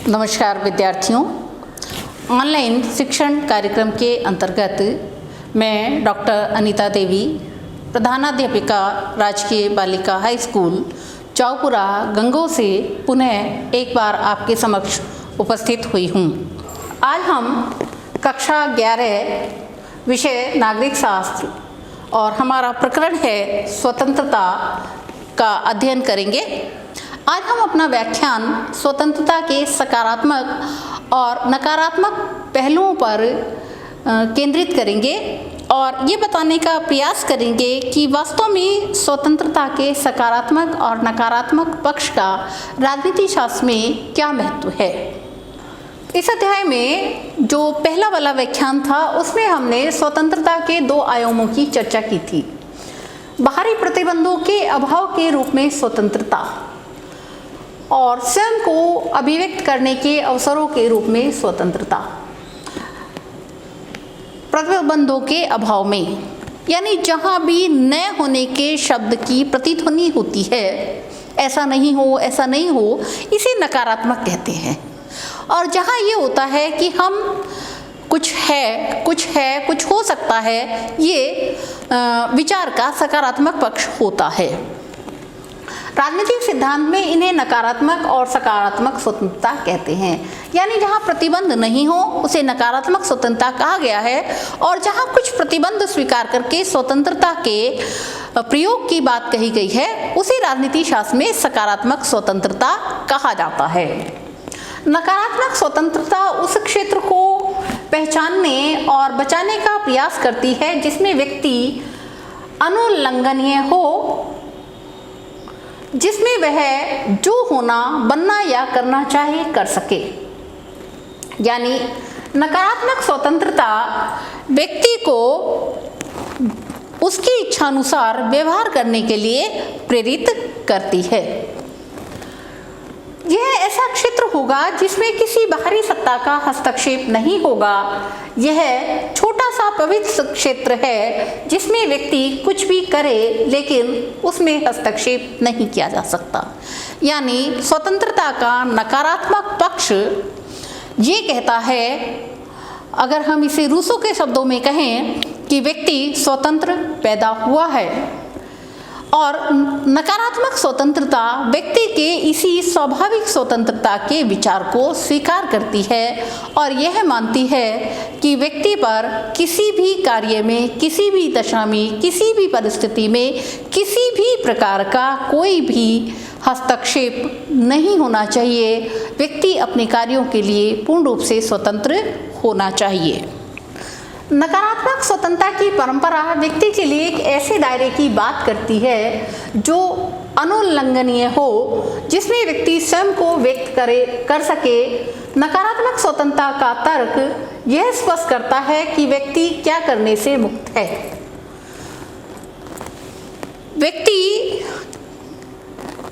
नमस्कार विद्यार्थियों, ऑनलाइन शिक्षण कार्यक्रम के अंतर्गत मैं डॉक्टर अनीता देवी, प्रधानाध्यापिका राजकीय बालिका हाई स्कूल चौपुरा गंगो से पुनः एक बार आपके समक्ष उपस्थित हुई हूँ। आज हम कक्षा 11 विषय नागरिक शास्त्र और हमारा प्रकरण है स्वतंत्रता का अध्ययन करेंगे। आज हम अपना व्याख्यान स्वतंत्रता के सकारात्मक और नकारात्मक पहलुओं पर केंद्रित करेंगे और ये बताने का प्रयास करेंगे कि वास्तव में स्वतंत्रता के सकारात्मक और नकारात्मक पक्ष का राजनीति शास्त्र में क्या महत्व है। इस अध्याय में जो पहला वाला व्याख्यान था उसमें हमने स्वतंत्रता के 2 आयामों की चर्चा की थी। बाहरी प्रतिबंधों के अभाव के रूप में स्वतंत्रता और स्वयं को अभिव्यक्त करने के अवसरों के रूप में स्वतंत्रता। प्रतिबंधों के अभाव में यानी जहाँ भी न होने के शब्द की प्रतिध्वनि होती है, ऐसा नहीं हो, ऐसा नहीं हो, इसे नकारात्मक कहते हैं। और जहाँ ये होता है कि हम कुछ है, कुछ हो सकता है, ये विचार का सकारात्मक पक्ष होता है। राजनीतिक सिद्धांत में इन्हें नकारात्मक और सकारात्मक स्वतंत्रता कहते हैं। यानी जहाँ प्रतिबंध नहीं हो उसे नकारात्मक स्वतंत्रता कहा गया है, और जहाँ कुछ प्रतिबंध स्वीकार करके स्वतंत्रता के प्रयोग की बात कही गई है उसे राजनीति शास्त्र में सकारात्मक स्वतंत्रता कहा जाता है। नकारात्मक स्वतंत्रता उस क्षेत्र को पहचानने और बचाने का प्रयास करती है जिसमें व्यक्ति अनुल्लंघनीय हो, जिसमें वह जो होना, बनना या करना चाहे कर सके। यानी नकारात्मक स्वतंत्रता व्यक्ति को उसकी इच्छानुसार व्यवहार करने के लिए प्रेरित करती है। यह ऐसा क्षेत्र होगा जिसमें किसी बाहरी सत्ता का हस्तक्षेप नहीं होगा। यह छोटा सा पवित्र क्षेत्र है जिसमें व्यक्ति कुछ भी करे लेकिन उसमें हस्तक्षेप नहीं किया जा सकता। यानी स्वतंत्रता का नकारात्मक पक्ष ये कहता है, अगर हम इसे रूसो के शब्दों में कहें, कि व्यक्ति स्वतंत्र पैदा हुआ है, और नकारात्मक स्वतंत्रता व्यक्ति के इसी स्वाभाविक स्वतंत्रता के विचार को स्वीकार करती है और यह मानती है कि व्यक्ति पर किसी भी कार्य में, किसी भी दशा में, किसी भी परिस्थिति में किसी भी प्रकार का कोई भी हस्तक्षेप नहीं होना चाहिए। व्यक्ति अपने कार्यों के लिए पूर्ण रूप से स्वतंत्र होना चाहिए। नकारात्मक स्वतंत्रता की परंपरा व्यक्ति के लिए एक ऐसे दायरे की बात करती है जो अनुल्लंघनीय हो, जिसमें व्यक्ति स्वयं को व्यक्त कर सके। नकारात्मक स्वतंत्रता का तर्क यह स्पष्ट करता है कि व्यक्ति क्या करने से मुक्त है। व्यक्ति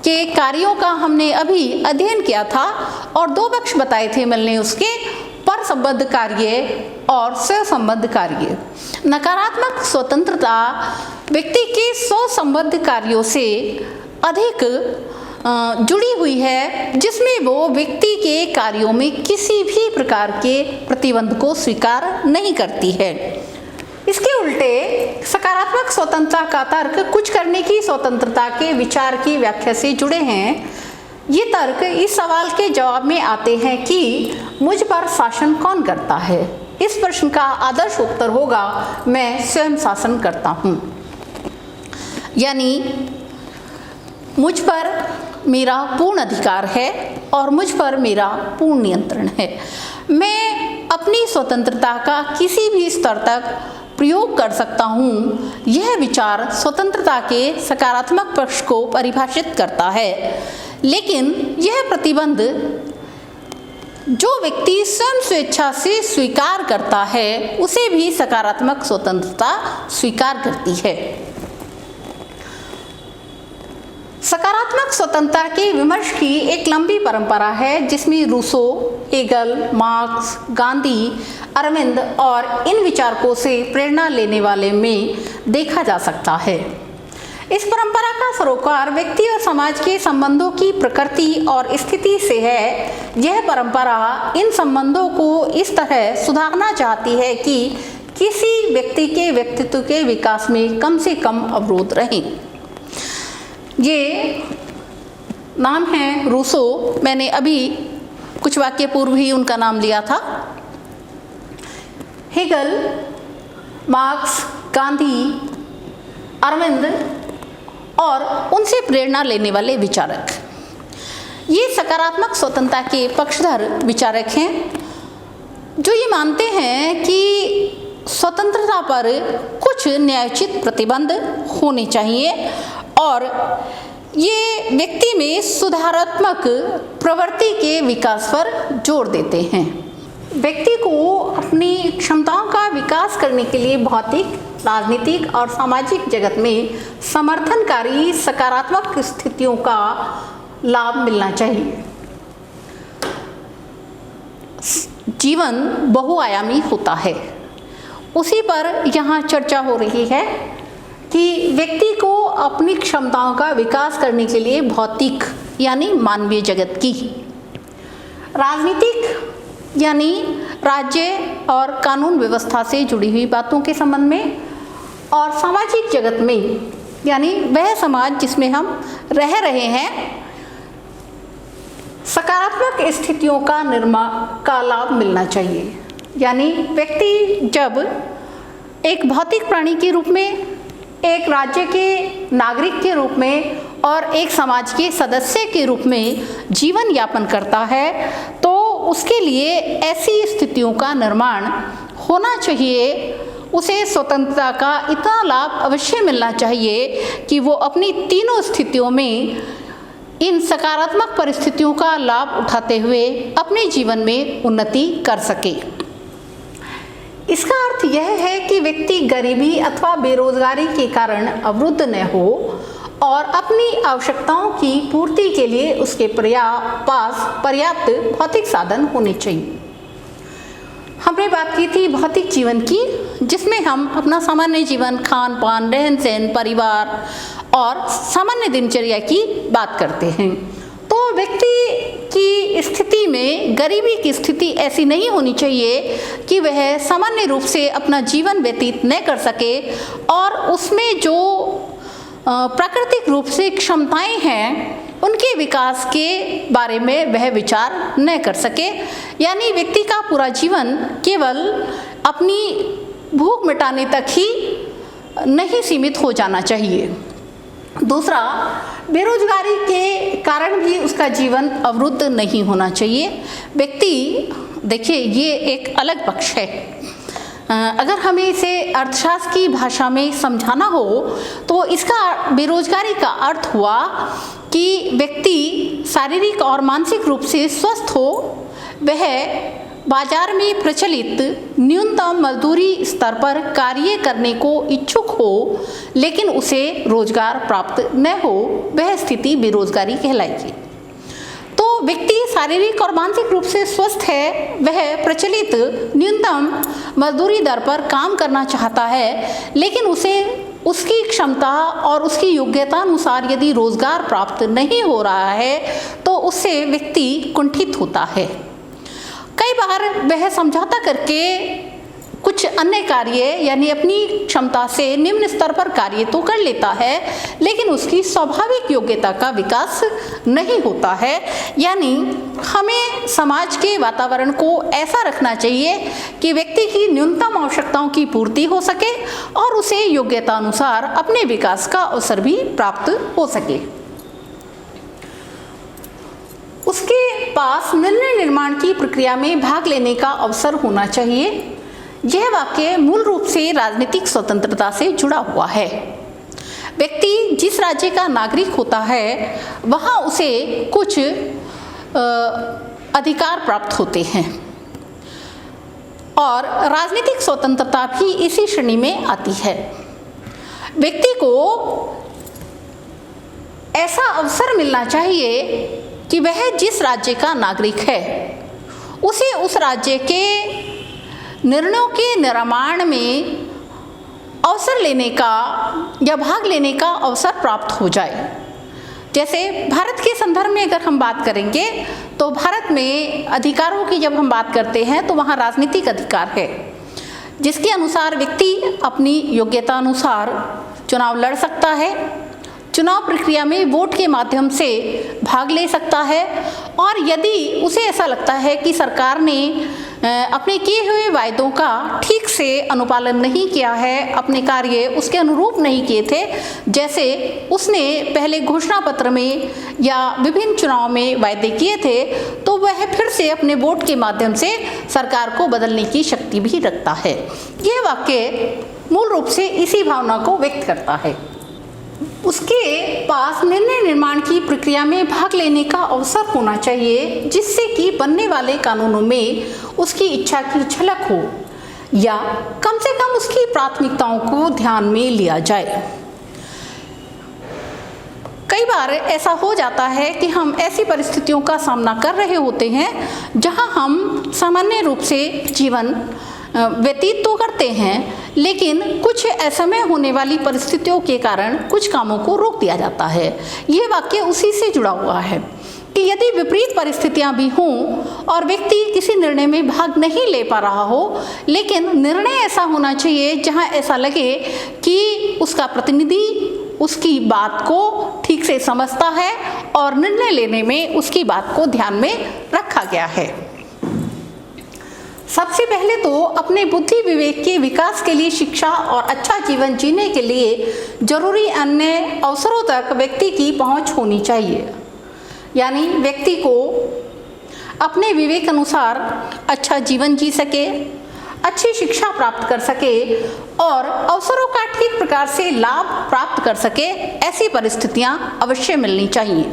के कार्यों का हमने अभी अध्ययन किया था और 2 पक्ष बताए थे मिलने उसके, पर संबद्ध कार्य और स्व संबद्ध कार्य। नकारात्मक स्वतंत्रता व्यक्ति के स्व संबद्ध कार्यों से अधिक जुड़ी हुई है, जिसमें वो व्यक्ति के कार्यों में किसी भी प्रकार के प्रतिबंध को स्वीकार नहीं करती है। इसके उल्टे सकारात्मक स्वतंत्रता का तर्क कुछ करने की स्वतंत्रता के विचार की व्याख्या से जुड़े हैं। ये तर्क इस सवाल के जवाब में आते हैं कि मुझ पर शासन कौन करता है। इस प्रश्न का आदर्श उत्तर होगा, मैं स्वयं शासन करता हूँ। यानी मुझ पर मेरा पूर्ण अधिकार है और मुझ पर मेरा पूर्ण नियंत्रण है। मैं अपनी स्वतंत्रता का किसी भी स्तर तक प्रयोग कर सकता हूँ। यह विचार स्वतंत्रता के सकारात्मक पक्ष को परिभाषित करता है, लेकिन यह प्रतिबंध जो व्यक्ति स्वयं स्वेच्छा से स्वीकार करता है उसे भी सकारात्मक स्वतंत्रता स्वीकार करती है। सकारात्मक स्वतंत्रता के विमर्श की एक लंबी परंपरा है जिसमें Rousseau, Hegel, Marx, Gandhi, Arvind और इन विचारकों से प्रेरणा लेने वाले में देखा जा सकता है। इस परंपरा का सरोकार व्यक्ति और समाज के संबंधों की प्रकृति और स्थिति से है। यह परंपरा इन संबंधों को इस तरह सुधारना चाहती है कि किसी व्यक्ति के व्यक्तित्व के विकास में कम से कम अवरोध रहें। ये नाम है रूसो, मैंने अभी कुछ वाक्य पूर्व ही उनका नाम लिया था। हेगल, मार्क्स, गांधी, अरविंद और उनसे प्रेरणा लेने वाले विचारक, ये सकारात्मक स्वतंत्रता के पक्षधर विचारक हैं, जो ये मानते हैं कि स्वतंत्रता पर कुछ न्यायोचित प्रतिबंध होने चाहिए और ये व्यक्ति में सुधारात्मक प्रवृत्ति के विकास पर जोर देते हैं। व्यक्ति को अपनी क्षमताओं का विकास करने के लिए भौतिक, राजनीतिक और सामाजिक जगत में समर्थनकारी सकारात्मक स्थितियों का लाभ मिलना चाहिए। जीवन बहुआयामी होता है, उसी पर यहाँ चर्चा हो रही है कि व्यक्ति को अपनी क्षमताओं का विकास करने के लिए भौतिक यानी मानवीय जगत की, राजनीतिक यानी राज्य और कानून व्यवस्था से जुड़ी हुई बातों के संबंध में, और सामाजिक जगत में यानी वह समाज जिसमें हम रह रहे हैं, सकारात्मक स्थितियों का निर्माण का लाभ मिलना चाहिए। यानी व्यक्ति जब एक भौतिक प्राणी के रूप में, एक राज्य के नागरिक के रूप में और एक समाज के सदस्य के रूप में जीवन यापन करता है, तो उसके लिए ऐसी स्थितियों का निर्माण होना चाहिए। उसे स्वतंत्रता का इतना लाभ अवश्य मिलना चाहिए कि वो अपनी तीनों स्थितियों में इन सकारात्मक परिस्थितियों का लाभ उठाते हुए अपने जीवन में उन्नति कर सके। इसका अर्थ यह है कि व्यक्ति गरीबी अथवा बेरोजगारी के कारण अवरुद्ध न हो और अपनी आवश्यकताओं की पूर्ति के लिए उसके पास पर्याप्त भौतिक साधन होने चाहिए। हमने बात की थी भौतिक जीवन की, जिसमें हम अपना सामान्य जीवन, खान पान, रहन सहन, परिवार और सामान्य दिनचर्या की बात करते हैं। तो व्यक्ति की स्थिति में गरीबी की स्थिति ऐसी नहीं होनी चाहिए कि वह सामान्य रूप से अपना जीवन व्यतीत न कर सके और उसमें जो प्राकृतिक रूप से क्षमताएं हैं उनके विकास के बारे में वह विचार न कर सके। यानी व्यक्ति का पूरा जीवन केवल अपनी भूख मिटाने तक ही नहीं सीमित हो जाना चाहिए। दूसरा, बेरोजगारी के कारण भी उसका जीवन अवरुद्ध नहीं होना चाहिए। व्यक्ति, देखिए ये एक अलग पक्ष है। अगर हमें इसे अर्थशास्त्र की भाषा में समझाना हो तो इसका बेरोजगारी का अर्थ हुआ कि व्यक्ति शारीरिक और मानसिक रूप से स्वस्थ हो, वह बाजार में प्रचलित न्यूनतम मजदूरी स्तर पर कार्य करने को इच्छुक हो लेकिन उसे रोजगार प्राप्त न हो, वह स्थिति बेरोजगारी कहलाएगी। तो व्यक्ति शारीरिक और मानसिक रूप से स्वस्थ है, वह प्रचलित न्यूनतम मजदूरी दर पर काम करना चाहता है, लेकिन उसे उसकी क्षमता और उसकी योग्यता अनुसार यदि रोजगार प्राप्त नहीं हो रहा है तो उससे व्यक्ति कुंठित होता है। कई बार वह समझौता करके कुछ अन्य कार्य यानी अपनी क्षमता से निम्न स्तर पर कार्य तो कर लेता है, लेकिन उसकी स्वाभाविक योग्यता का विकास नहीं होता है। यानी हमें समाज के वातावरण को ऐसा रखना चाहिए कि व्यक्ति की न्यूनतम आवश्यकताओं की पूर्ति हो सके और उसे योग्यता अनुसार अपने विकास का अवसर भी प्राप्त हो सके। उसके पास निर्णय निर्माण की प्रक्रिया में भाग लेने का अवसर होना चाहिए। यह वाक्य मूल रूप से राजनीतिक स्वतंत्रता से जुड़ा हुआ है। व्यक्ति जिस राज्य का नागरिक होता है वहाँ उसे कुछ अधिकार प्राप्त होते हैं और राजनीतिक स्वतंत्रता भी इसी श्रेणी में आती है। व्यक्ति को ऐसा अवसर मिलना चाहिए कि वह जिस राज्य का नागरिक है उसे उस राज्य के निर्णयों के निर्माण में अवसर लेने का या भाग लेने का अवसर प्राप्त हो जाए। जैसे भारत के संदर्भ में अगर हम बात करेंगे तो भारत में अधिकारों की जब हम बात करते हैं तो वहाँ राजनीतिक अधिकार है, जिसके अनुसार व्यक्ति अपनी योग्यता अनुसार चुनाव लड़ सकता है, चुनाव प्रक्रिया में वोट के माध्यम से भाग ले सकता है, और यदि उसे ऐसा लगता है कि सरकार ने अपने किए हुए वायदों का ठीक से अनुपालन नहीं किया है, अपने कार्य उसके अनुरूप नहीं किए थे जैसे उसने पहले घोषणा पत्र में या विभिन्न चुनाव में वायदे किए थे, तो वह फिर से अपने वोट के माध्यम से सरकार को बदलने की शक्ति भी रखता है। यह वाक्य मूल रूप से इसी भावना को व्यक्त करता है। उसके पास निर्णय निर्माण की प्रक्रिया में भाग लेने का अवसर होना चाहिए, जिससे कि बनने वाले कानूनों में उसकी इच्छा की झलक हो या कम से कम उसकी प्राथमिकताओं को ध्यान में लिया जाए। कई बार ऐसा हो जाता है कि हम ऐसी परिस्थितियों का सामना कर रहे होते हैं जहां हम सामान्य रूप से जीवन व्यतीत तो करते हैं, लेकिन कुछ असमय होने वाली परिस्थितियों के कारण कुछ कामों को रोक दिया जाता है। यह वाक्य उसी से जुड़ा हुआ है कि यदि विपरीत परिस्थितियां भी हों और व्यक्ति किसी निर्णय में भाग नहीं ले पा रहा हो, लेकिन निर्णय ऐसा होना चाहिए जहां ऐसा लगे कि उसका प्रतिनिधि उसकी बात को ठीक से समझता है और निर्णय लेने में उसकी बात को ध्यान में रखा गया है। सबसे पहले तो अपने बुद्धि विवेक के विकास के लिए शिक्षा और अच्छा जीवन जीने के लिए जरूरी अन्य अवसरों तक व्यक्ति की पहुंच होनी चाहिए। यानी व्यक्ति को अपने विवेक अनुसार अच्छा जीवन जी सके, अच्छी शिक्षा प्राप्त कर सके और अवसरों का ठीक प्रकार से लाभ प्राप्त कर सके, ऐसी परिस्थितियां अवश्य मिलनी चाहिए।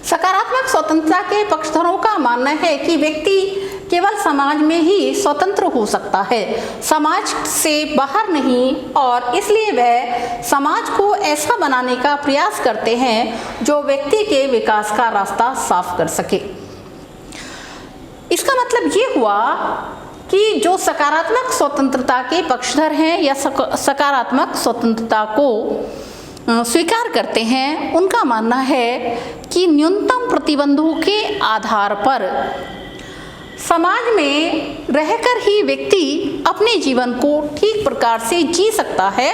सकारात्मक स्वतंत्रता के पक्षधरों का मानना है कि व्यक्ति केवल समाज में ही स्वतंत्र हो सकता है, समाज से बाहर नहीं, और इसलिए वह समाज को ऐसा बनाने का प्रयास करते हैं जो व्यक्ति के विकास का रास्ता साफ कर सके। इसका मतलब ये हुआ कि जो सकारात्मक स्वतंत्रता के पक्षधर हैं या सकारात्मक स्वतंत्रता को स्वीकार करते हैं, उनका मानना है कि न्यूनतम प्रतिबंधों के आधार पर समाज में रहकर ही व्यक्ति अपने जीवन को ठीक प्रकार से जी सकता है,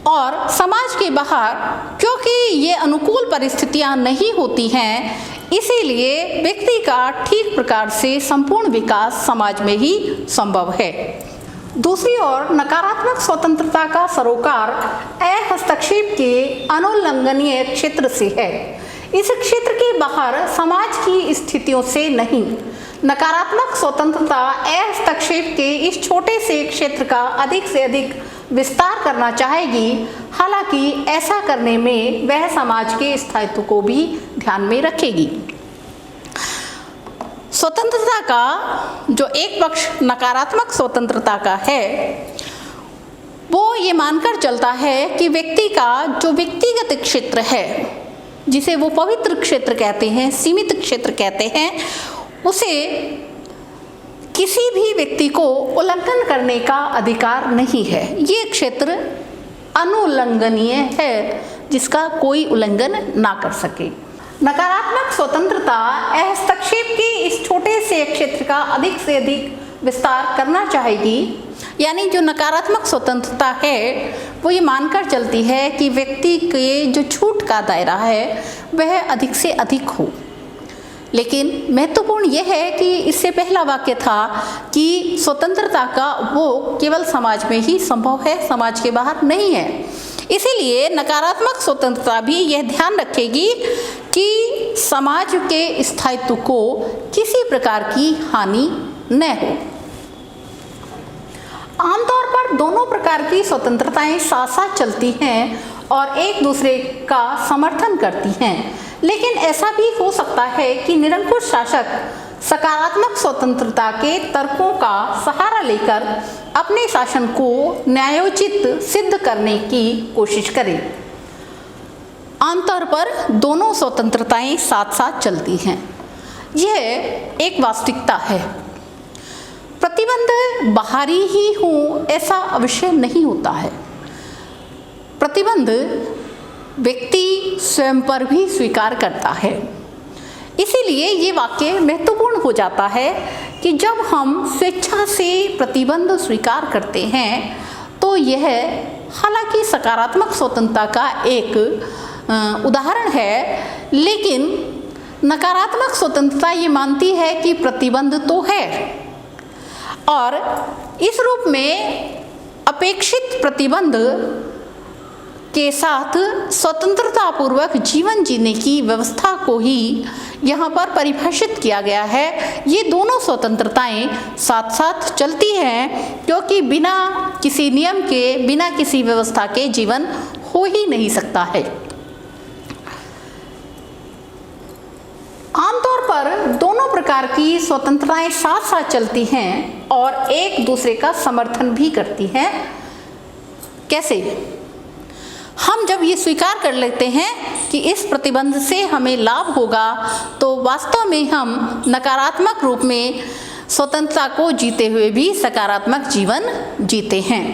और समाज के बाहर क्योंकि ये अनुकूल परिस्थितियां नहीं होती हैं, इसीलिए व्यक्ति का ठीक प्रकार से संपूर्ण विकास समाज में ही संभव है। दूसरी ओर नकारात्मक स्वतंत्रता का सरोकार हस्तक्षेप के अनुल्लंघनीय क्षेत्र से है। इस क्षेत्र के बाहर समाज की स्थितियों से नहीं। नकारात्मक स्वतंत्रता हस्तक्षेप के इस छोटे से क्षेत्र का अधिक से अधिक विस्तार करना चाहेगी, हालांकि ऐसा करने में वह समाज के स्थायित्व को भी ध्यान में रखेगी। स्वतंत्रता का जो एक पक्ष नकारात्मक स्वतंत्रता का है, वो ये मानकर चलता है कि व्यक्ति का जो व्यक्तिगत क्षेत्र है, जिसे वो पवित्र क्षेत्र कहते हैं, सीमित क्षेत्र कहते हैं, उसे किसी भी व्यक्ति को उल्लंघन करने का अधिकार नहीं है। ये क्षेत्र अनुल्लंघनीय है, जिसका कोई उल्लंघन ना कर सके। नकारात्मक स्वतंत्रता हस्तक्षेप के इस छोटे से क्षेत्र का अधिक से अधिक विस्तार करना चाहेगी। यानी जो नकारात्मक स्वतंत्रता है वो ये मानकर चलती है कि व्यक्ति के जो छूट का दायरा है वह अधिक से अधिक हो। लेकिन महत्वपूर्ण यह है कि इससे पहला वाक्य था कि स्वतंत्रता का वो केवल समाज में ही संभव है, समाज के बाहर नहीं है। इसीलिए नकारात्मक स्वतंत्रता भी यह ध्यान रखेगी कि समाज के स्थायित्व को किसी प्रकार की हानि न हो। आमतौर पर दोनों प्रकार की स्वतंत्रताएं साथ साथ चलती हैं और एक दूसरे का समर्थन करती हैं, लेकिन ऐसा भी हो सकता है कि निरंकुश शासक सकारात्मक स्वतंत्रता के तर्कों का सहारा लेकर अपने शासन को न्यायोचित सिद्ध करने की कोशिश करें। आमतौर पर दोनों स्वतंत्रताएं साथ साथ चलती हैं, यह एक वास्तविकता है। प्रतिबंध बाहरी ही हो ऐसा अवश्य नहीं होता है। प्रतिबंध व्यक्ति स्वयं पर भी स्वीकार करता है। इसीलिए ये वाक्य महत्वपूर्ण हो जाता है कि जब हम स्वेच्छा से प्रतिबंध स्वीकार करते हैं तो यह हालांकि सकारात्मक स्वतंत्रता का एक उदाहरण है, लेकिन नकारात्मक स्वतंत्रता ये मानती है कि प्रतिबंध तो है और इस रूप में अपेक्षित प्रतिबंध के साथ स्वतंत्रतापूर्वक जीवन जीने की व्यवस्था को ही यहाँ पर परिभाषित किया गया है। ये दोनों स्वतंत्रताएं साथ साथ चलती हैं, क्योंकि बिना किसी नियम के, बिना किसी व्यवस्था के जीवन हो ही नहीं सकता है। आमतौर पर दोनों प्रकार की स्वतंत्रताएं साथ साथ चलती हैं और एक दूसरे का समर्थन भी करती हैं। कैसे? हम जब ये स्वीकार कर लेते हैं कि इस प्रतिबंध से हमें लाभ होगा, तो वास्तव में हम नकारात्मक रूप में स्वतंत्रता को जीते हुए भी सकारात्मक जीवन जीते हैं।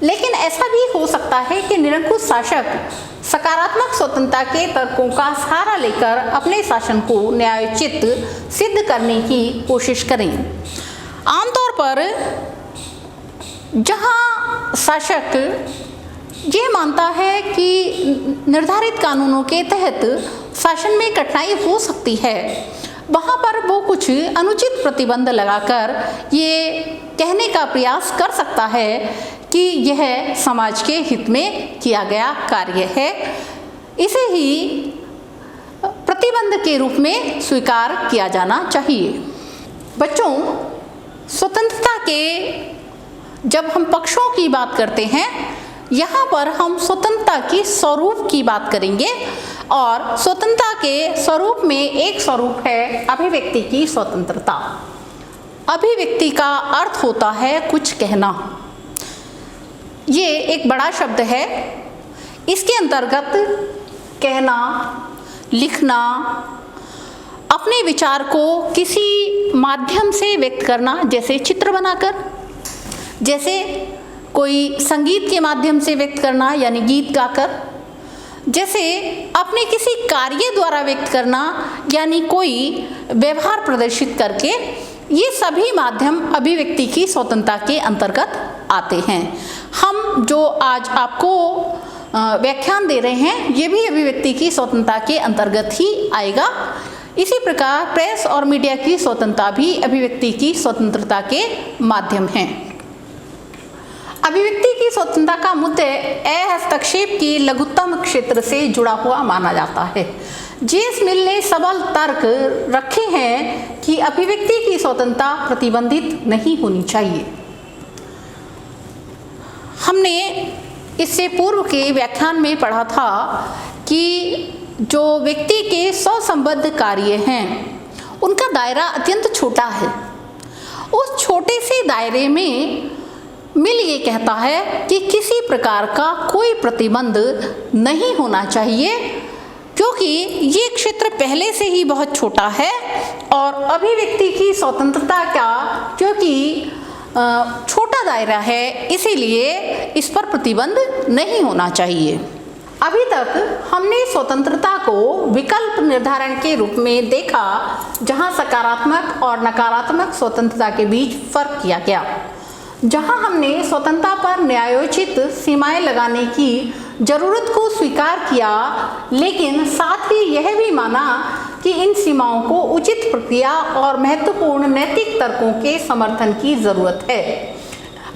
लेकिन ऐसा भी हो सकता है कि निरंकुश शासक सकारात्मक स्वतंत्रता के तर्कों का सहारा लेकर अपने शासन को न्यायोचित सिद्ध करने की कोशिश करें। आमतौर पर जहां शासक ये मानता है कि निर्धारित कानूनों के तहत शासन में कठिनाई हो सकती है, वहाँ पर वो कुछ अनुचित प्रतिबंध लगाकर ये कहने का प्रयास कर सकता है कि यह समाज के हित में किया गया कार्य है। इसे ही प्रतिबंध के रूप में स्वीकार किया जाना चाहिए। बच्चों, स्वतंत्रता के जब हम पक्षों की बात करते हैं, यहाँ पर हम स्वतंत्रता की स्वरूप की बात करेंगे और स्वतंत्रता के स्वरूप में एक स्वरूप है अभिव्यक्ति की स्वतंत्रता। अभिव्यक्ति का अर्थ होता है कुछ कहना। ये एक बड़ा शब्द है। इसके अंतर्गत कहना, लिखना, अपने विचार को किसी माध्यम से व्यक्त करना, जैसे चित्र बनाकर, जैसे कोई संगीत के माध्यम से व्यक्त करना यानी गीत गाकर, जैसे अपने किसी कार्य द्वारा व्यक्त करना यानी कोई व्यवहार प्रदर्शित करके, ये सभी माध्यम अभिव्यक्ति की स्वतंत्रता के अंतर्गत आते हैं। हम जो आज आपको व्याख्यान दे रहे हैं, ये भी अभिव्यक्ति की स्वतंत्रता के अंतर्गत ही आएगा। इसी प्रकार प्रेस और मीडिया की स्वतंत्रता भी अभिव्यक्ति की स्वतंत्रता के माध्यम हैं। अभिव्यक्ति की स्वतंत्रता का मुद्दा हस्तक्षेप की लघुत्तम क्षेत्र से जुड़ा हुआ माना जाता है। जेम्स मिल ने सबल तर्क रखे हैं कि अभिव्यक्ति की स्वतंत्रता प्रतिबंधित नहीं होनी चाहिए। हमने इससे पूर्व के व्याख्यान में पढ़ा था कि जो व्यक्ति के स्वसंबद्ध कार्य हैं, उनका दायरा अत्यंत छोटा है। उस छोटे से दायरे में मिल ये कहता है कि किसी प्रकार का कोई प्रतिबंध नहीं होना चाहिए, क्योंकि ये क्षेत्र पहले से ही बहुत छोटा है और अभिव्यक्ति की स्वतंत्रता का क्योंकि छोटा दायरा है, इसीलिए इस पर प्रतिबंध नहीं होना चाहिए। अभी तक हमने स्वतंत्रता को विकल्प निर्धारण के रूप में देखा, जहां सकारात्मक और नकारात्मक स्वतंत्रता के बीच फर्क किया गया, जहां हमने स्वतंत्रता पर न्यायोचित सीमाएं लगाने की जरूरत को स्वीकार किया, लेकिन साथ ही यह भी माना कि इन सीमाओं को उचित प्रक्रिया और महत्वपूर्ण नैतिक तर्कों के समर्थन की जरूरत है।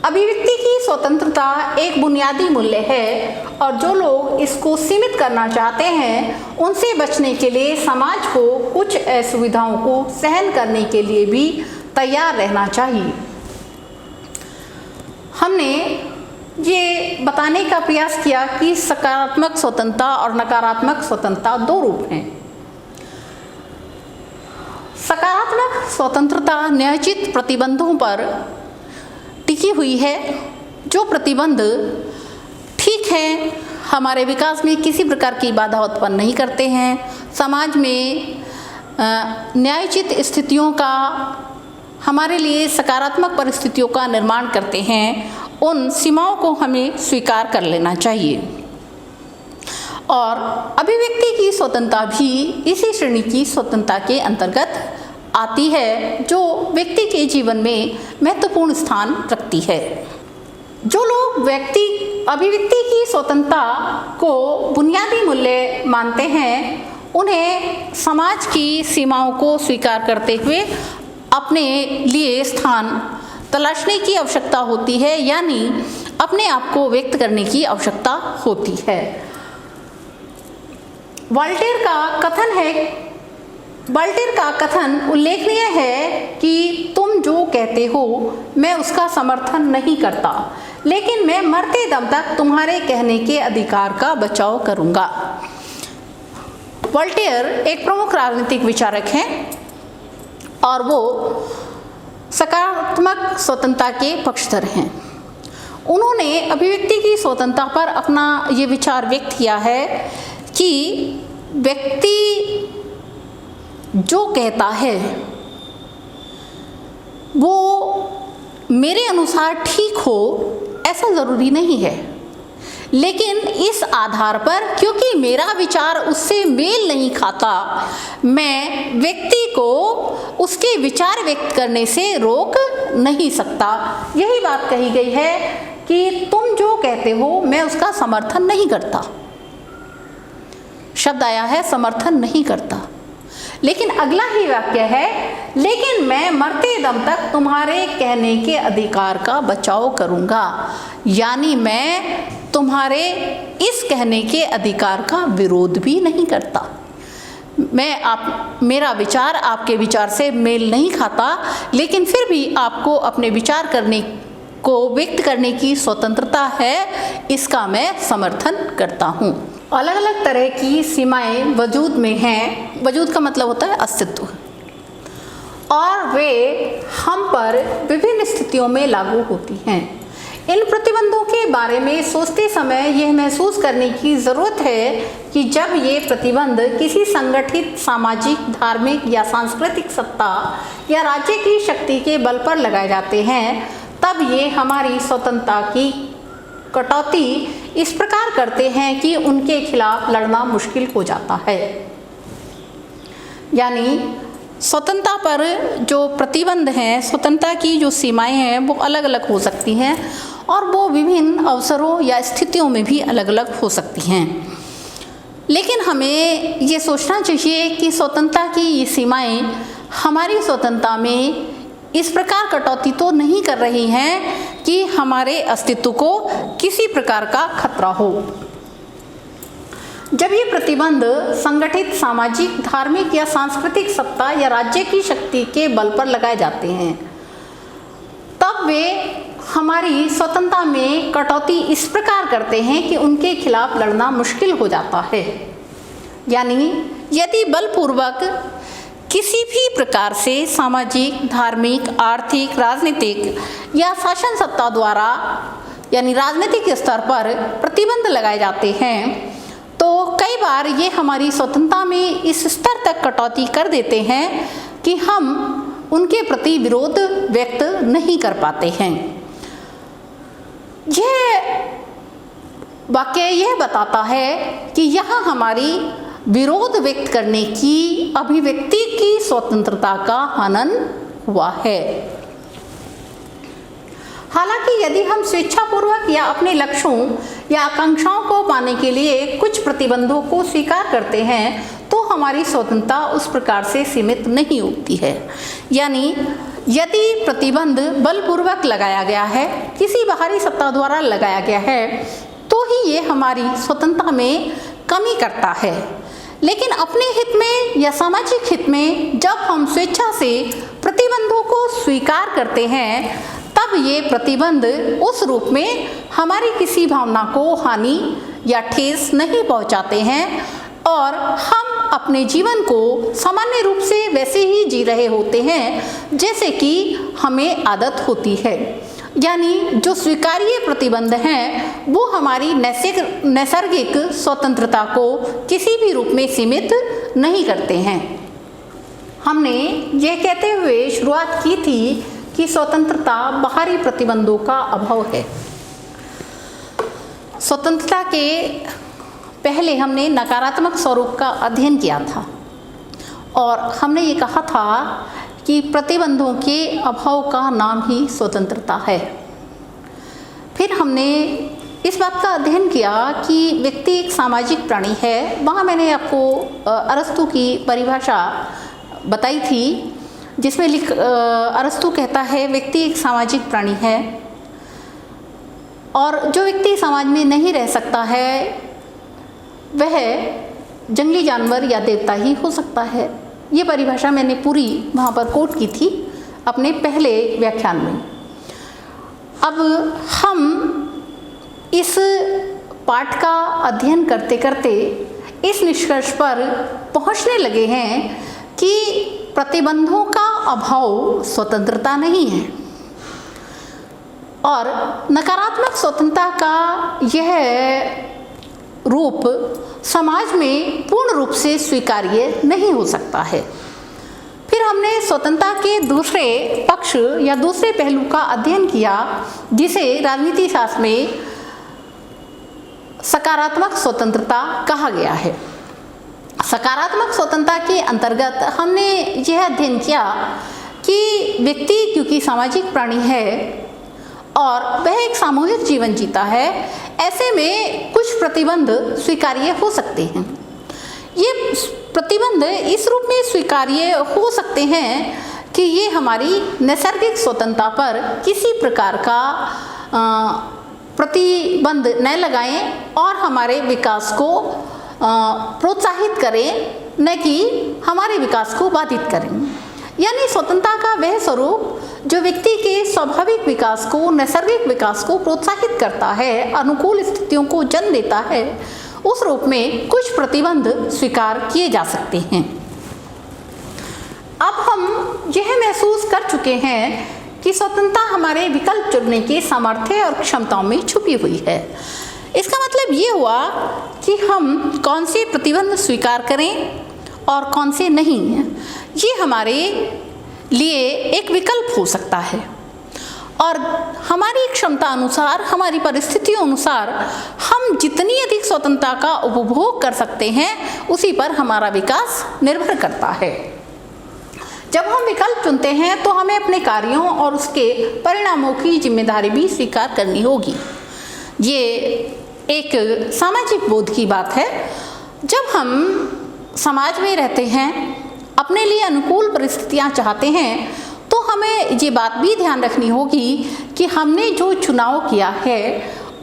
अभिव्यक्ति की स्वतंत्रता एक बुनियादी मूल्य है और जो लोग इसको सीमित करना चाहते हैं, उनसे बचने के लिए समाज को कुछ असुविधाओं को सहन करने के लिए भी तैयार रहना चाहिए। हमने ये बताने का प्रयास किया कि सकारात्मक स्वतंत्रता और नकारात्मक स्वतंत्रता दो रूप हैं। सकारात्मक स्वतंत्रता न्यायोचित प्रतिबंधों पर टिकी हुई है। जो प्रतिबंध ठीक है, हमारे विकास में किसी प्रकार की बाधा उत्पन्न नहीं करते हैं, समाज में न्यायोचित स्थितियों का हमारे लिए सकारात्मक परिस्थितियों का निर्माण करते हैं, उन सीमाओं को हमें स्वीकार कर लेना चाहिए। और अभिव्यक्ति की स्वतंत्रता भी इसी श्रेणी की स्वतंत्रता के अंतर्गत आती है, जो व्यक्ति के जीवन में महत्वपूर्ण स्थान रखती है। जो लोग अभिव्यक्ति की स्वतंत्रता को बुनियादी मूल्य मानते हैं, उन्हें समाज की सीमाओं को स्वीकार करते हुए अपने लिए स्थान तलाशने की आवश्यकता होती है, यानी अपने आप को व्यक्त करने की आवश्यकता होती है। वॉल्टेयर का कथन उल्लेखनीय है कि तुम जो कहते हो मैं उसका समर्थन नहीं करता, लेकिन मैं मरते दम तक तुम्हारे कहने के अधिकार का बचाव करूंगा। वॉल्टेयर एक प्रमुख राजनीतिक विचारक हैं और वो सकारात्मक स्वतंत्रता के पक्षधर हैं। उन्होंने अभिव्यक्ति की स्वतंत्रता पर अपना ये विचार व्यक्त किया है कि व्यक्ति जो कहता है वो मेरे अनुसार ठीक हो ऐसा ज़रूरी नहीं है, लेकिन इस आधार पर क्योंकि मेरा विचार उससे मेल नहीं खाता, मैं व्यक्ति को उसके विचार व्यक्त करने से रोक नहीं सकता। यही बात कही गई है कि तुम जो कहते हो मैं उसका समर्थन नहीं करता। शब्द आया है समर्थन नहीं करता, लेकिन अगला ही वाक्य है लेकिन मैं मरते दम तक तुम्हारे कहने के अधिकार का बचाव करूंगा, यानी मैं तुम्हारे इस कहने के अधिकार का विरोध भी नहीं करता। मेरा विचार आपके विचार से मेल नहीं खाता, लेकिन फिर भी आपको अपने विचार करने को व्यक्त करने की स्वतंत्रता है, इसका मैं समर्थन करता हूँ। अलग अलग तरह की सीमाएं वजूद में हैं। वजूद का मतलब होता है अस्तित्व, और वे हम पर विभिन्न स्थितियों में लागू होती हैं। इन प्रतिबंधों के बारे में सोचते समय यह महसूस करने की ज़रूरत है कि जब ये प्रतिबंध किसी संगठित सामाजिक, धार्मिक या सांस्कृतिक सत्ता या राज्य की शक्ति के बल पर लगाए जाते हैं, तब ये हमारी स्वतंत्रता की कटौती इस प्रकार करते हैं कि उनके खिलाफ लड़ना मुश्किल हो जाता है। यानी स्वतंत्रता पर जो प्रतिबंध हैं, स्वतंत्रता की जो सीमाएं हैं, वो अलग अलग हो सकती हैं और वो विभिन्न अवसरों या स्थितियों में भी अलग अलग हो सकती हैं। लेकिन हमें ये सोचना चाहिए कि स्वतंत्रता की ये सीमाएं हमारी स्वतंत्रता में इस प्रकार कटौती तो नहीं कर रही हैं कि हमारे अस्तित्व को किसी प्रकार का खतरा हो। जब ये प्रतिबंध संगठित सामाजिक, धार्मिक या सांस्कृतिक सत्ता या राज्य की शक्ति के बल पर लगाए जाते हैं, तब वे हमारी स्वतंत्रता में कटौती इस प्रकार करते हैं कि उनके खिलाफ लड़ना मुश्किल हो जाता है। यानी यदि बलपूर्वक किसी भी प्रकार से सामाजिक, धार्मिक, आर्थिक, राजनीतिक या शासन सत्ता द्वारा यानी राजनीतिक स्तर पर प्रतिबंध लगाए जाते हैं, तो कई बार ये हमारी स्वतंत्रता में इस स्तर तक कटौती कर देते हैं कि हम उनके प्रति विरोध व्यक्त नहीं कर पाते हैं। यह वाक्य यह बताता है कि यहाँ हमारी विरोध व्यक्त करने की अभिव्यक्ति की स्वतंत्रता का हनन हुआ है। हालांकि यदि हम स्वेच्छापूर्वक या अपने लक्ष्यों या आकांक्षाओं को पाने के लिए कुछ प्रतिबंधों को स्वीकार करते हैं, तो हमारी स्वतंत्रता उस प्रकार से सीमित नहीं होती है। यानी यदि प्रतिबंध बलपूर्वक लगाया गया है, किसी बाहरी सत्ता द्वारा लगाया गया है, तो ही ये हमारी स्वतंत्रता में कमी करता है। लेकिन अपने हित में या सामाजिक हित में जब हम स्वेच्छा से प्रतिबंधों को स्वीकार करते हैं, तब ये प्रतिबंध उस रूप में हमारी किसी भावना को हानि या ठेस नहीं पहुंचाते हैं और हम अपने जीवन को सामान्य रूप से वैसे ही जी रहे होते हैं जैसे कि हमें आदत होती है। यानी जो स्वीकार्य प्रतिबंध हैं वो हमारी नैसर्गिक स्वतंत्रता को किसी भी रूप में सीमित नहीं करते हैं। हमने यह कहते हुए शुरुआत की थी कि स्वतंत्रता बाहरी प्रतिबंधों का अभाव है। स्वतंत्रता के पहले हमने नकारात्मक स्वरूप का अध्ययन किया था और हमने ये कहा था कि प्रतिबंधों के अभाव का नाम ही स्वतंत्रता है। फिर हमने इस बात का अध्ययन किया कि व्यक्ति एक सामाजिक प्राणी है। वहाँ मैंने आपको अरस्तु की परिभाषा बताई थी, जिसमें अरस्तु कहता है व्यक्ति एक सामाजिक प्राणी है और जो व्यक्ति समाज में नहीं रह सकता है वह जंगली जानवर या देवता ही हो सकता है। ये परिभाषा मैंने पूरी वहाँ पर कोट की थी अपने पहले व्याख्यान में। अब हम इस पाठ का अध्ययन करते करते इस निष्कर्ष पर पहुँचने लगे हैं कि प्रतिबंधों का अभाव स्वतंत्रता नहीं है और नकारात्मक स्वतंत्रता का यह रूप समाज में पूर्ण रूप से स्वीकार्य नहीं हो सकता है। फिर हमने स्वतंत्रता के दूसरे पक्ष या दूसरे पहलू का अध्ययन किया, जिसे राजनीति शास्त्र में सकारात्मक स्वतंत्रता कहा गया है। सकारात्मक स्वतंत्रता के अंतर्गत हमने यह अध्ययन किया कि व्यक्ति क्योंकि सामाजिक प्राणी है और वह एक सामूहिक जीवन जीता है, ऐसे में कुछ प्रतिबंध स्वीकार्य हो सकते हैं। ये प्रतिबंध इस रूप में स्वीकार्य हो सकते हैं कि ये हमारी नैसर्गिक स्वतंत्रता पर किसी प्रकार का प्रतिबंध न लगाएं और हमारे विकास को प्रोत्साहित करें, न कि हमारे विकास को बाधित करें। यानी स्वतंत्रता का वह स्वरूप जो व्यक्ति के स्वाभाविक विकास को, नैसर्गिक विकास को प्रोत्साहित करता है, अनुकूल स्थितियों को जन्म देता है, उस रूप में कुछ प्रतिबंध स्वीकार किए जा सकते हैं। अब हम यह महसूस कर चुके हैं कि स्वतंत्रता हमारे विकल्प चुनने के सामर्थ्य और क्षमताओं में छुपी हुई है। इसका मतलब ये हुआ कि हम कौन से प्रतिबंध स्वीकार करें और कौन से नहीं, ये हमारे लिए एक विकल्प हो सकता है और हमारी क्षमता अनुसार, हमारी परिस्थितियों अनुसार हम जितनी अधिक स्वतंत्रता का उपभोग कर सकते हैं, उसी पर हमारा विकास निर्भर करता है। जब हम विकल्प चुनते हैं तो हमें अपने कार्यों और उसके परिणामों की जिम्मेदारी भी स्वीकार करनी होगी। ये एक सामाजिक बोध की बात है। जब हम समाज में रहते हैं, अपने लिए अनुकूल परिस्थितियां चाहते हैं, तो हमें ये बात भी ध्यान रखनी होगी कि हमने जो चुनाव किया है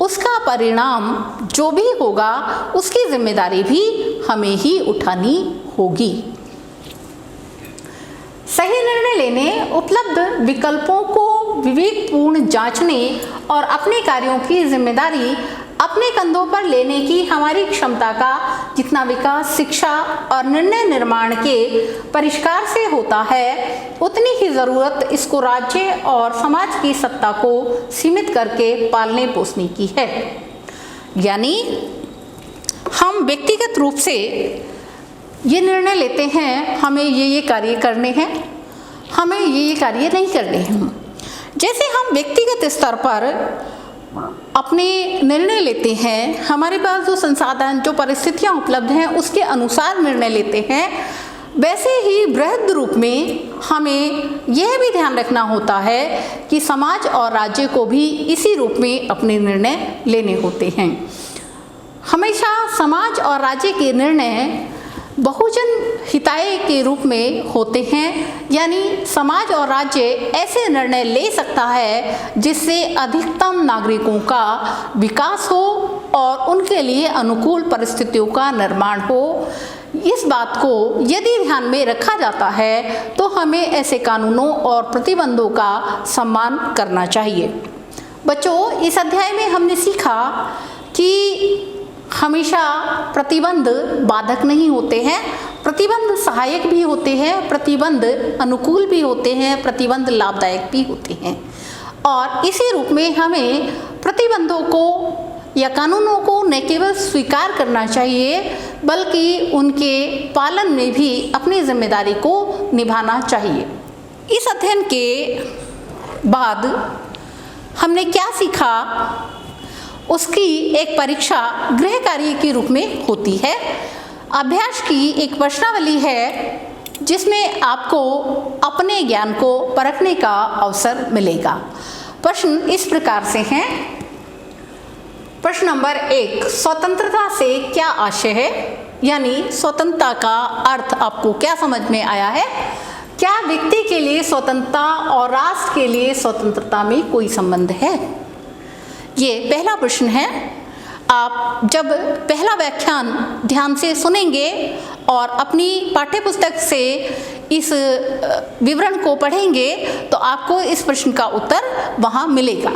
उसका परिणाम जो भी होगा उसकी जिम्मेदारी भी हमें ही उठानी होगी। सही निर्णय लेने, उपलब्ध विकल्पों को विवेकपूर्ण जांचने और अपने कार्यों की जिम्मेदारी अपने कंधों पर लेने की हमारी क्षमता का जितना विकास शिक्षा और निर्णय निर्माण के परिष्कार से होता है, उतनी ही ज़रूरत इसको राज्य और समाज की सत्ता को सीमित करके पालने पोसने की है। यानी हम व्यक्तिगत रूप से ये निर्णय लेते हैं, हमें ये कार्य करने हैं, हमें ये कार्य नहीं करने हैं। जैसे हम व्यक्तिगत स्तर पर अपने निर्णय लेते हैं, हमारे पास जो संसाधन, जो परिस्थितियां उपलब्ध हैं उसके अनुसार निर्णय लेते हैं, वैसे ही बृहद रूप में हमें यह भी ध्यान रखना होता है कि समाज और राज्य को भी इसी रूप में अपने निर्णय लेने होते हैं। हमेशा समाज और राज्य के निर्णय बहुजन हिताय के रूप में होते हैं, यानी समाज और राज्य ऐसे निर्णय ले सकता है जिससे अधिकतम नागरिकों का विकास हो और उनके लिए अनुकूल परिस्थितियों का निर्माण हो। इस बात को यदि ध्यान में रखा जाता है तो हमें ऐसे कानूनों और प्रतिबंधों का सम्मान करना चाहिए। बच्चों, इस अध्याय में हमने सीखा कि हमेशा प्रतिबंध बाधक नहीं होते हैं, प्रतिबंध सहायक भी होते हैं, प्रतिबंध अनुकूल भी होते हैं, प्रतिबंध लाभदायक भी होते हैं। और इसी रूप में हमें प्रतिबंधों को या कानूनों को न केवल स्वीकार करना चाहिए बल्कि उनके पालन में भी अपनी जिम्मेदारी को निभाना चाहिए। इस अध्ययन के बाद हमने क्या सीखा, उसकी एक परीक्षा गृह कार्य के रूप में होती है। अभ्यास की एक प्रश्नावली है जिसमें आपको अपने ज्ञान को परखने का अवसर मिलेगा। प्रश्न इस प्रकार से हैं। प्रश्न नंबर 1, स्वतंत्रता से क्या आशय है, यानी स्वतंत्रता का अर्थ आपको क्या समझ में आया है? क्या व्यक्ति के लिए स्वतंत्रता और राष्ट्र के लिए स्वतंत्रता में कोई संबंध है? ये पहला प्रश्न है। आप जब पहला व्याख्यान ध्यान से सुनेंगे और अपनी पाठ्यपुस्तक से इस विवरण को पढ़ेंगे तो आपको इस प्रश्न का उत्तर वहाँ मिलेगा।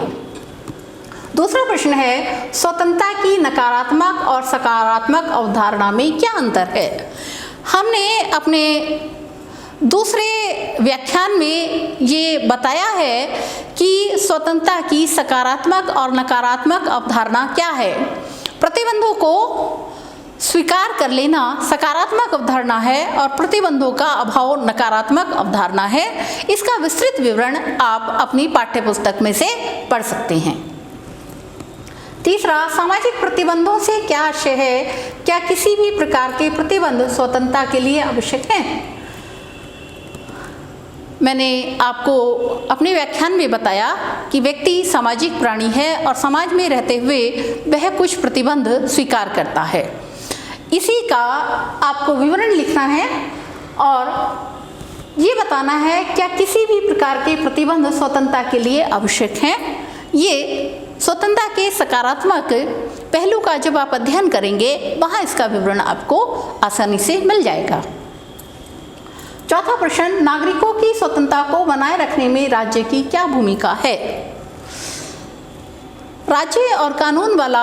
दूसरा प्रश्न है, स्वतंत्रता की नकारात्मक और सकारात्मक अवधारणा में क्या अंतर है? हमने अपने दूसरे व्याख्यान में ये बताया है कि स्वतंत्रता की सकारात्मक और नकारात्मक अवधारणा क्या है। प्रतिबंधों को स्वीकार कर लेना सकारात्मक अवधारणा है और प्रतिबंधों का अभाव नकारात्मक अवधारणा है। इसका विस्तृत विवरण आप अपनी पाठ्यपुस्तक में से पढ़ सकते हैं। तीसरा, सामाजिक प्रतिबंधों से क्या आशय है? क्या किसी भी प्रकार के प्रतिबंध स्वतंत्रता के लिए आवश्यक हैं? मैंने आपको अपने व्याख्यान में बताया कि व्यक्ति सामाजिक प्राणी है और समाज में रहते हुए वह कुछ प्रतिबंध स्वीकार करता है। इसी का आपको विवरण लिखना है और ये बताना है क्या किसी भी प्रकार के प्रतिबंध स्वतंत्रता के लिए आवश्यक हैं। ये स्वतंत्रता के सकारात्मक पहलू का जब आप अध्ययन करेंगे वहाँ इसका विवरण आपको आसानी से मिल जाएगा। चौथा प्रश्न, नागरिकों की स्वतंत्रता को बनाए रखने में राज्य की क्या भूमिका है? राज्य और कानून वाला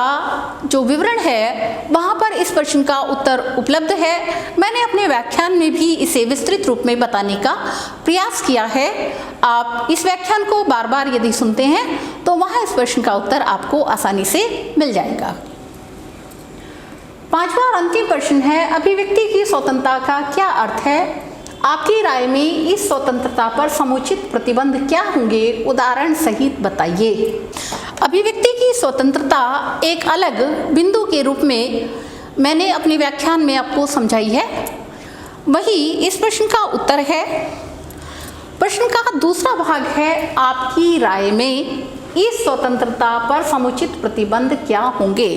जो विवरण है वहाँ पर इस प्रश्न का उत्तर उपलब्ध है। मैंने अपने व्याख्यान में भी इसे विस्तृत रूप में बताने का प्रयास किया है। आप इस व्याख्यान को बार बार यदि सुनते हैं तो वहाँ इस प्रश्न का उत्तर आपको आसानी से मिल जाएगा। पांचवा और अंतिम प्रश्न है, अभिव्यक्ति की स्वतंत्रता का क्या अर्थ है? आपकी राय में इस स्वतंत्रता पर समुचित प्रतिबंध क्या होंगे? उदाहरण सहित बताइए। अभिव्यक्ति की स्वतंत्रता एक अलग बिंदु के रूप में मैंने अपने व्याख्यान में आपको समझाई है, वही इस प्रश्न का उत्तर है। प्रश्न का दूसरा भाग है, आपकी राय में इस स्वतंत्रता पर समुचित प्रतिबंध क्या होंगे?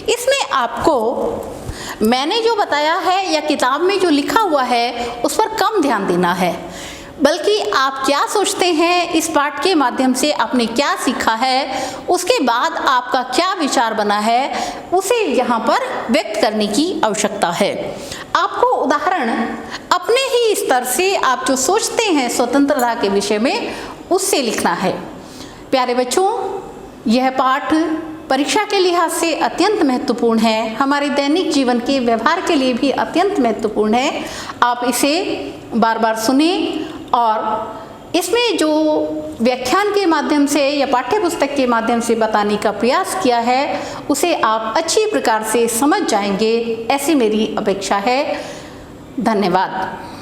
इसमें आपको मैंने जो बताया है या किताब में जो लिखा हुआ है उस पर कम ध्यान देना है, बल्कि आप क्या सोचते हैं, इस पाठ के माध्यम से आपने क्या सीखा है, उसके बाद आपका क्या विचार बना है, उसे यहाँ पर व्यक्त करने की आवश्यकता है। आपको उदाहरण अपने ही स्तर से आप जो सोचते हैं स्वतंत्रता के विषय में उससे लिखना है। प्यारे बच्चों, यह पाठ परीक्षा के लिहाज से अत्यंत महत्वपूर्ण है, हमारे दैनिक जीवन के व्यवहार के लिए भी अत्यंत महत्वपूर्ण है। आप इसे बार बार सुने और इसमें जो व्याख्यान के माध्यम से या पाठ्यपुस्तक के माध्यम से बताने का प्रयास किया है उसे आप अच्छी प्रकार से समझ जाएंगे, ऐसी मेरी अपेक्षा है। धन्यवाद।